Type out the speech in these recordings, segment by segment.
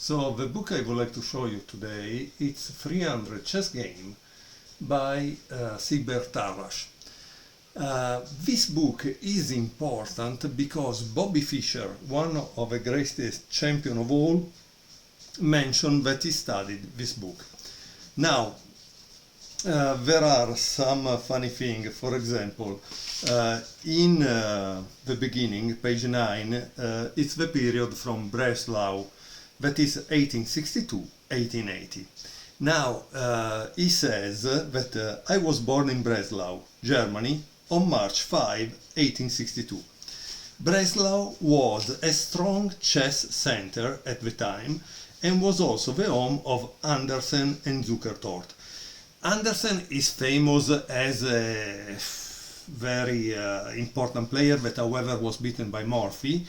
So the book I would like to show you today, it's Dreihundert chess game by Siegbert Tarrasch. This book is important because Bobby Fischer, one of the greatest champion of all, mentioned that he studied this book. Now, there are some funny things. For example, in the beginning, page 9, it's the period from Breslau, that is 1862-1880. Now, he says that I was born in Breslau, Germany, on March 5, 1862. Breslau was a strong chess center at the time and was also the home of Andersen and Zukertort. Andersen is famous as a very important player that, however, was beaten by Morphy.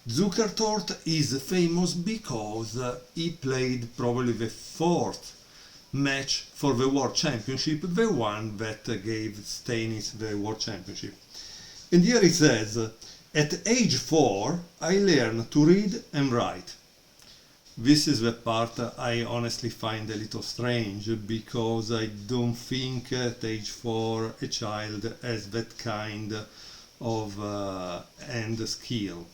Zukertort is famous because he played probably the fourth match for the World Championship, the one that gave Stainis the World Championship. And here it says, at age 4 I learned to read and write. This is the part I honestly find a little strange, because I don't think at age 4 a child has that kind of hand skill.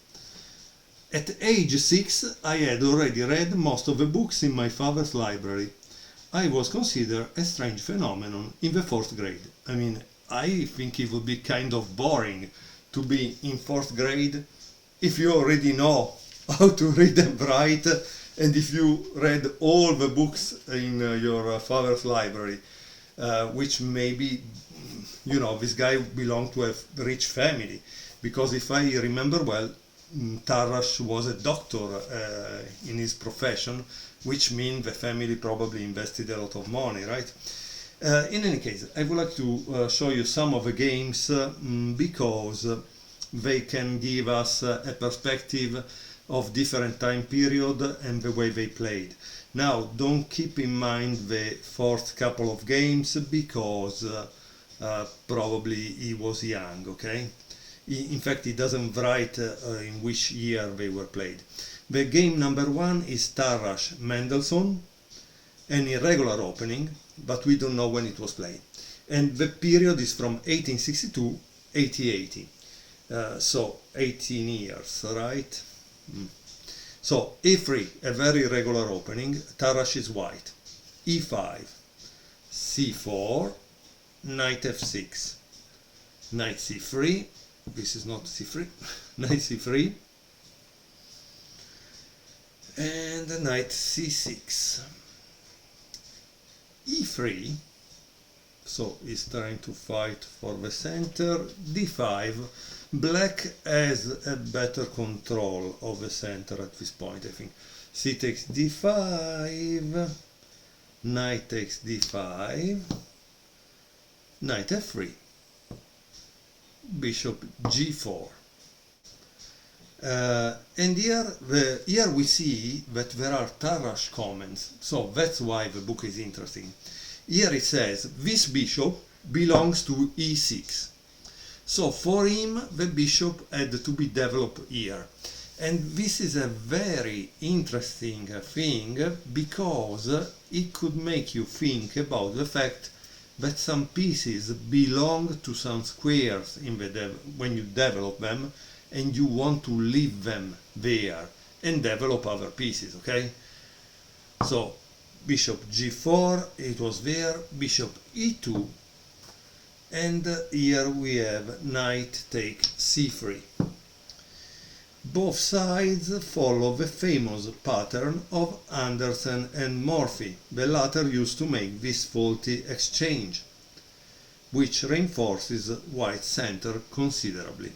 At age 6 I had already read most of the books in my father's library. I was considered a strange phenomenon in the 4th grade. I mean, I think it would be kind of boring to be in 4th grade if you already know how to read and write, and if you read all the books in your father's library, which maybe, you know, this guy belonged to a rich family, because if I remember well, Tarrasch was a doctor in his profession, which means the family probably invested a lot of money, right? In any case, I would like to show you some of the games because they can give us a perspective of different time period and the way they played. Now, don't keep in mind the fourth couple of games because probably he was young, okay? In fact, he doesn't write in which year they were played. The game number 1 is Tarrasch Mendelssohn, an irregular opening, but we don't know when it was played. And the period is from 1862 1880. So 18 years, right? So e3, a very irregular opening. Tarrasch is white. e5, c4, knight f6, knight c3. This is not c3, knight c3, and knight c6, e3, so he's trying to fight for the center, d5, black has a better control of the center at this point, I think. C takes d5, knight takes d5, knight f3, bishop g4, and here we see that there are Tarrasch comments, so that's why the book is interesting. Here it says this bishop belongs to e6, so for him the bishop had to be developed here, and this is a very interesting thing because it could make you think about the fact that some pieces belong to some squares in when you develop them, and you want to leave them there and develop other pieces, okay? So bishop g4, it was there, bishop e2, and here we have knight take c3. Both sides follow the famous pattern of Andersen and Morphy. The latter used to make this faulty exchange, which reinforces white center considerably.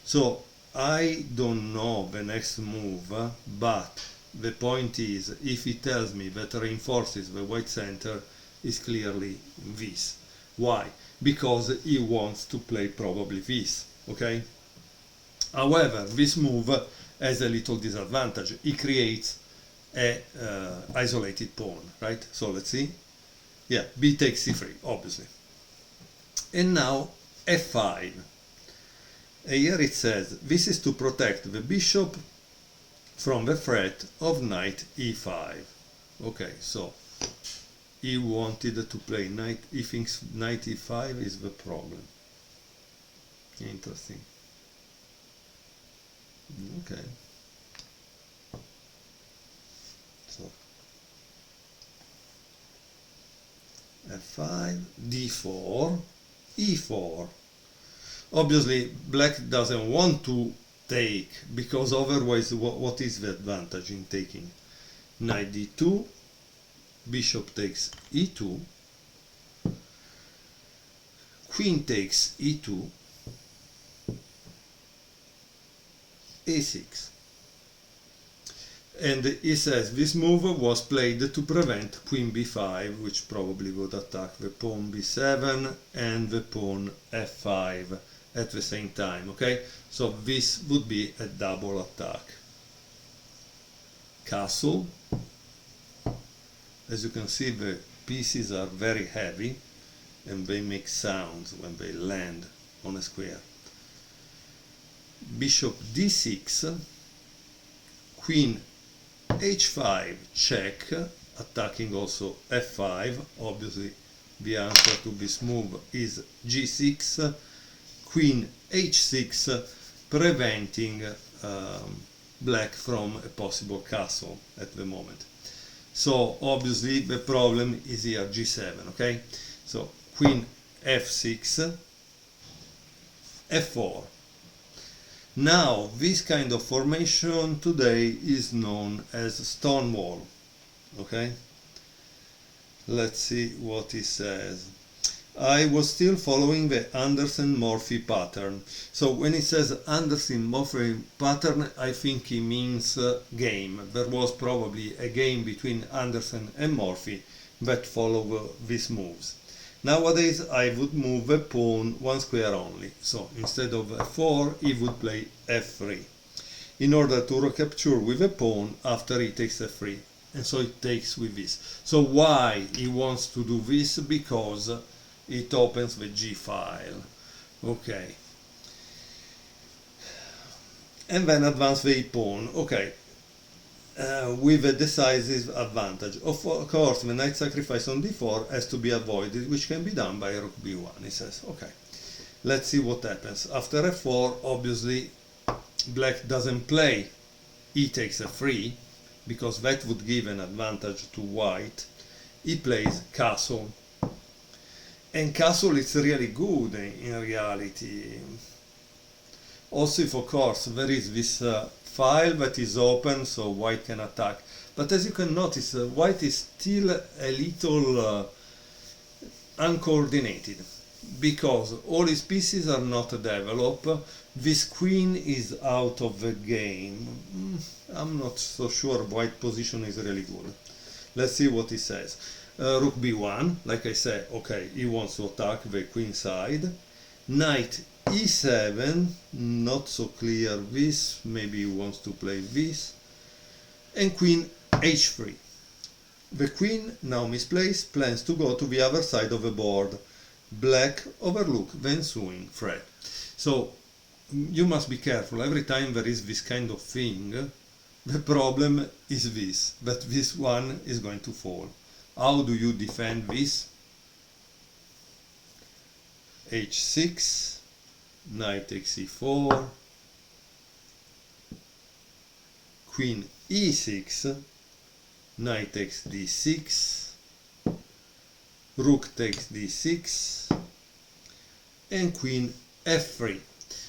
So I don't know the next move, but the point is, if he tells me that reinforces the white center, is clearly this. Why? Because he wants to play probably this, okay? However, this move has a little disadvantage. It creates a isolated pawn, right? So let's see. Yeah, b takes c3, obviously. And now f5. Here it says this is to protect the bishop from the threat of knight e5. Okay, so he wanted to play knight, he thinks knight e5 is the problem. Interesting. Okay. So f5, d4, e4. Obviously, black doesn't want to take, because otherwise what is the advantage in taking? Knight d2, bishop takes e2, queen takes e2, a6. And he says this move was played to prevent queen b5, which probably would attack the pawn b7 and the pawn f5 at the same time, okay? So this would be a double attack. Castle. As you can see, the pieces are very heavy and they make sounds when they land on a square. Bishop d6, queen h5 check, attacking also f5. Obviously the answer to this move is g6, queen h6, preventing black from a possible castle at the moment. So obviously the problem is here g7, okay? So queen f6, f4. Now this kind of formation today is known as Stonewall, okay? Let's see what he says. I was still following the Anderson-Morphy pattern. So when he says Anderson-Morphy pattern, I think he means game. There was probably a game between Anderson and Morphy that followed these moves. Nowadays I would move a pawn one square only. So instead of f4, he would play f3 in order to recapture with a pawn after he takes f3. And so it takes with this. So why he wants to do this? Because it opens the G file. Okay. And then advance the pawn. Okay. With a decisive advantage. Of course, the knight sacrifice on d4 has to be avoided, which can be done by rook b1. He says, okay. Let's see what happens. After f4, obviously, black doesn't play e takes f3, because that would give an advantage to white. He plays castle. And castle is really good in reality. Also, if of course there is this file that is open, so white can attack. But as you can notice, white is still a little uncoordinated, because all his pieces are not developed. This queen is out of the game. I'm not so sure white position is really good. Let's see what he says. Rook b1, like I said, okay, he wants to attack the queen side. Knight e7, not so clear this, maybe he wants to play this. And queen h3. The queen, now misplaced, plans to go to the other side of the board. Black overlook the ensuing threat. So you must be careful. Every time there is this kind of thing, the problem is this, that this one is going to fall. How do you defend this? h6, knight takes e4, queen e6, knight takes d6, rook takes d6, and queen f3.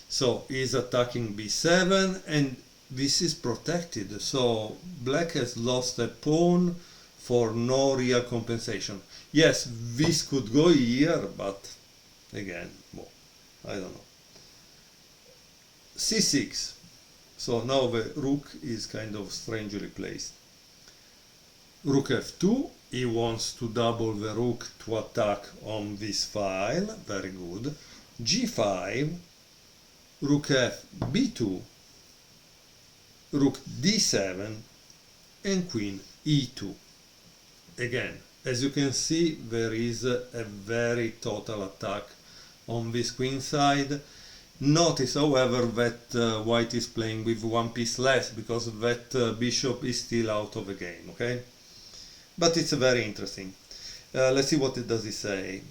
So he's attacking b7, and this is protected, so black has lost a pawn for no real compensation. Yes, this could go here, but again, well, I don't know. c6. So now the rook is kind of strangely placed. Rook f2. He wants to double the rook to attack on this file. Very good. g5. Rook f b2. Rook d7. And queen e2. Again, as you can see, there is a very total attack on this queen side. Notice, however, that white is playing with one piece less, because that bishop is still out of the game, okay? But it's very interesting. Let's see what does he say.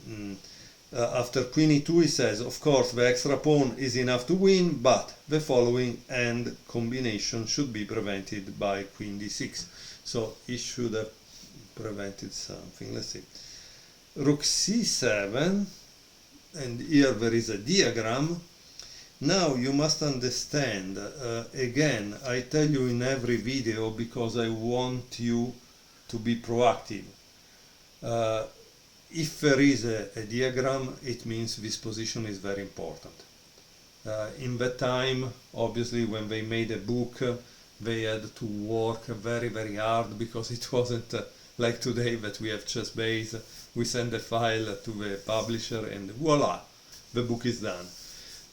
After queen e2 he says, of course the extra pawn is enough to win, but the following end combination should be prevented by queen d6. So he should have prevented something. Let's see. Rook c7, and here there is a diagram. Now you must understand, again, I tell you in every video because I want you to be proactive. If there is a diagram, it means this position is very important. In that time, obviously, when they made a book, they had to work very, very hard, because it wasn't like today that we have ChessBase, we send a file to the publisher and voila, the book is done.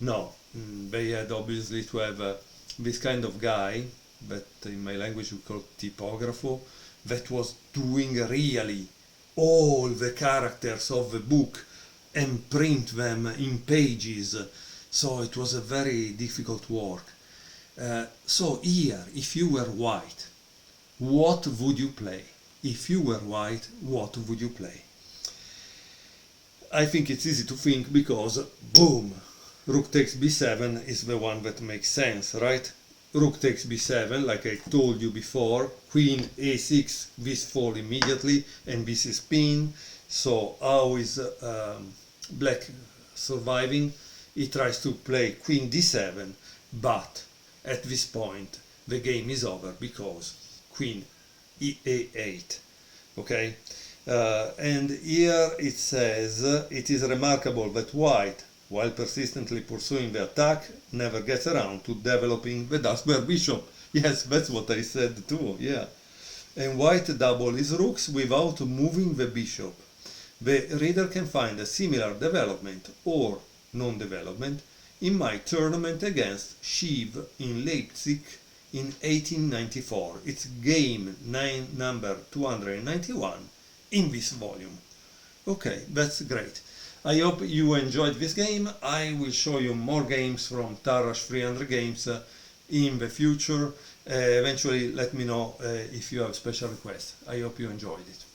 No, they had obviously to have this kind of guy, that in my language we call typographer, that was doing really all the characters of the book and print them in pages. So it was a very difficult work. So here, if you were white, what would you play? If you were white, what would you play? I think it's easy to think, because boom, rook takes b7 is the one that makes sense, right? Rook takes b7, like I told you before, queen a6, this fall immediately, and this is pin. So how is black surviving? He tries to play queen d7, but at this point the game is over, because queen a8, okay? And here it says, it is remarkable that white, while persistently pursuing the attack, never gets around to developing the dark square bishop. Yes, that's what I said too, yeah. And white double his rooks without moving the bishop. The reader can find a similar development or non-development in my tournament against Schiv in Leipzig in 1894. It's game number 291 in this volume. Okay, that's great. I hope you enjoyed this game. I will show you more games from Tarrasch 300 games in the future. Eventually let me know if you have special requests. I hope you enjoyed it.